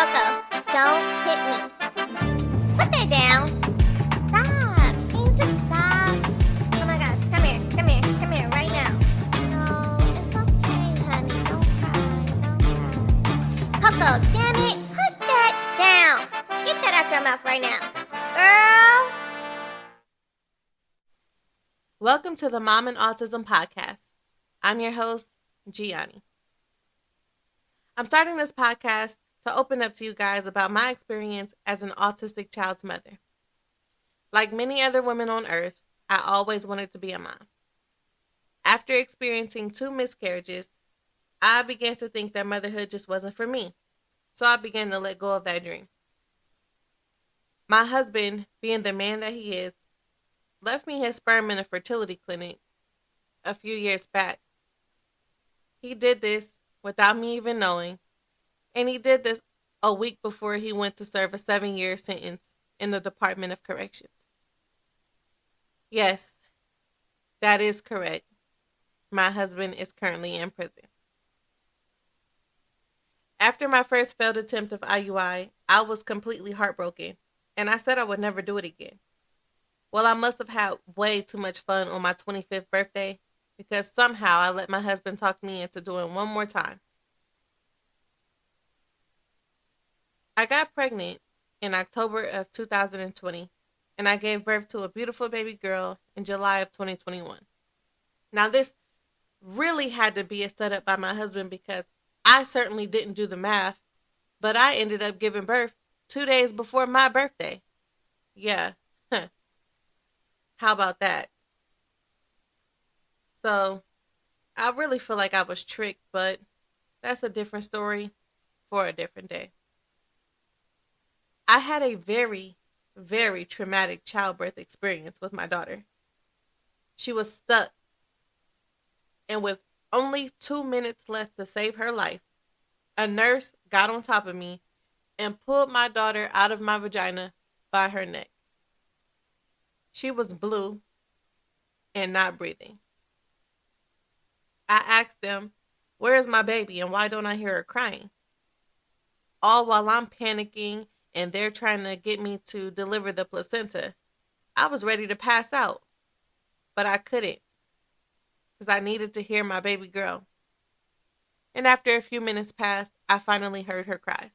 Coco, don't hit me. Put that down. Stop. Can you just stop? Oh my gosh, come here, right now. No, it's okay, honey. Don't cry. Coco, damn it. Put that down. Get that out your mouth right now. Girl. Welcome to the Momin Autism Podcast. I'm your host, Giani. I'm starting this podcast to open up to you guys about my experience as an autistic child's mother. Like many other women on earth, I always wanted to be a mom. After experiencing 2 miscarriages, I began to think that motherhood just wasn't for me, so I began to let go of that dream. My husband, being the man that he is, left me his sperm in a fertility clinic a few years back. He did this without me even knowing, and he did this a week before he went to serve a 7-year sentence in the Department of Corrections. Yes, that is correct. My husband is currently in prison. After my first failed attempt of IUI, I was completely heartbroken, and I said I would never do it again. Well, I must have had way too much fun on my 25th birthday because somehow I let my husband talk me into doing one more time. I got pregnant in October of 2020, and I gave birth to a beautiful baby girl in July of 2021. Now, this really had to be a setup by my husband because I certainly didn't do the math, but I ended up giving birth 2 days before my birthday. Yeah. How about that? So, I really feel like I was tricked, but that's a different story for a different day. I had a very, very traumatic childbirth experience with my daughter. She was stuck, and with only 2 minutes left to save her life, a nurse got on top of me and pulled my daughter out of my vagina by her neck. She was blue and not breathing. I asked them, "Where is my baby and why don't I hear her crying?" All while I'm panicking and they're trying to get me to deliver the placenta. I was ready to pass out, but I couldn't because I needed to hear my baby girl. And after a few minutes passed, I finally heard her cries.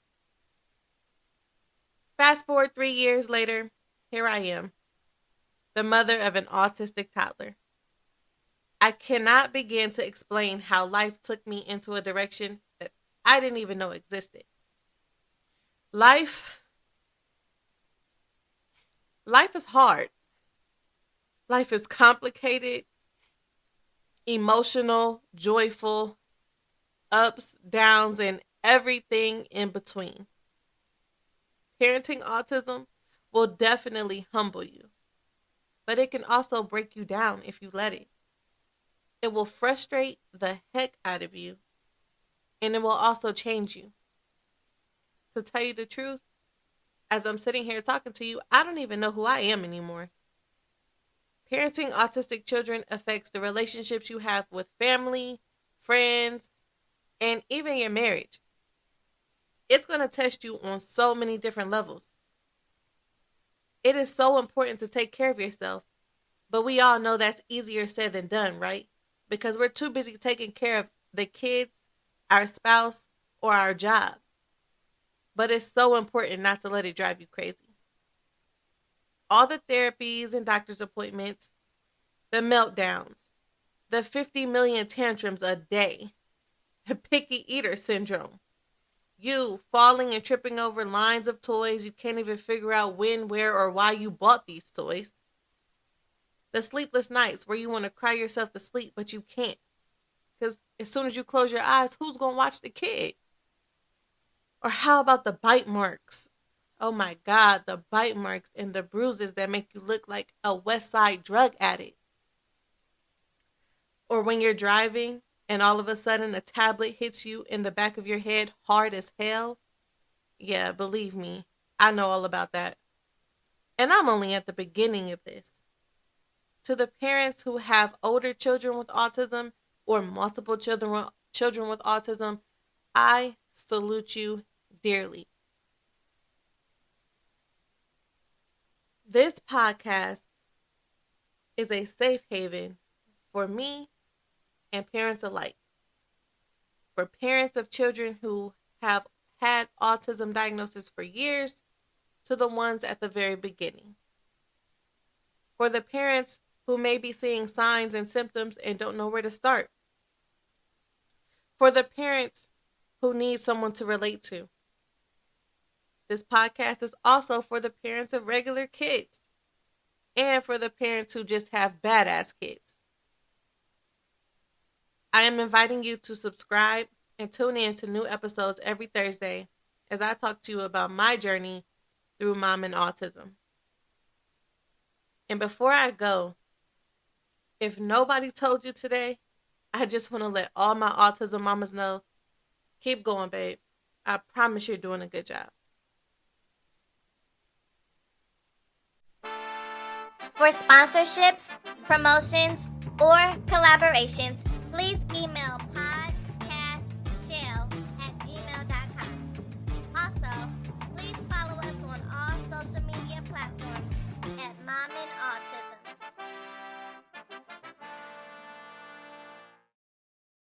Fast forward 3 years later, here I am, the mother of an autistic toddler. I cannot begin to explain how life took me into a direction that I didn't even know existed. Life is hard. Life is complicated, emotional, joyful, ups, downs, and everything in between. Parenting autism will definitely humble you, but it can also break you down if you let it. It will frustrate the heck out of you, and it will also change you. To tell you the truth, as I'm sitting here talking to you, I don't even know who I am anymore. Parenting autistic children affects the relationships you have with family, friends, and even your marriage. It's going to test you on so many different levels. It is so important to take care of yourself, but we all know that's easier said than done, right? Because we're too busy taking care of the kids, our spouse, or our job. But it's so important not to let it drive you crazy. All the therapies and doctor's appointments, the meltdowns, the 50 million tantrums a day, the picky eater syndrome, you falling and tripping over lines of toys you can't even figure out when, where, or why you bought these toys. The sleepless nights where you want to cry yourself to sleep, but you can't. Because as soon as you close your eyes, who's going to watch the kid? Or how about the bite marks? Oh my God, the bite marks and the bruises that make you look like a West Side drug addict. Or when you're driving and all of a sudden a tablet hits you in the back of your head hard as hell. Yeah, believe me, I know all about that. And I'm only at the beginning of this. To the parents who have older children with autism or multiple children with autism, I salute you dearly. This podcast is a safe haven for me and parents alike. For parents of children who have had autism diagnosis for years to the ones at the very beginning. For the parents who may be seeing signs and symptoms and don't know where to start. For the parents who need someone to relate to. This podcast is also for the parents of regular kids and for the parents who just have badass kids. I am inviting you to subscribe and tune in to new episodes every Thursday as I talk to you about my journey through Momin Autism. And before I go, if nobody told you today, I just want to let all my autism mamas know, keep going, babe. I promise you're doing a good job. For sponsorships, promotions, or collaborations, please email podcastshell@gmail.com. Also, please follow us on all social media platforms at Momin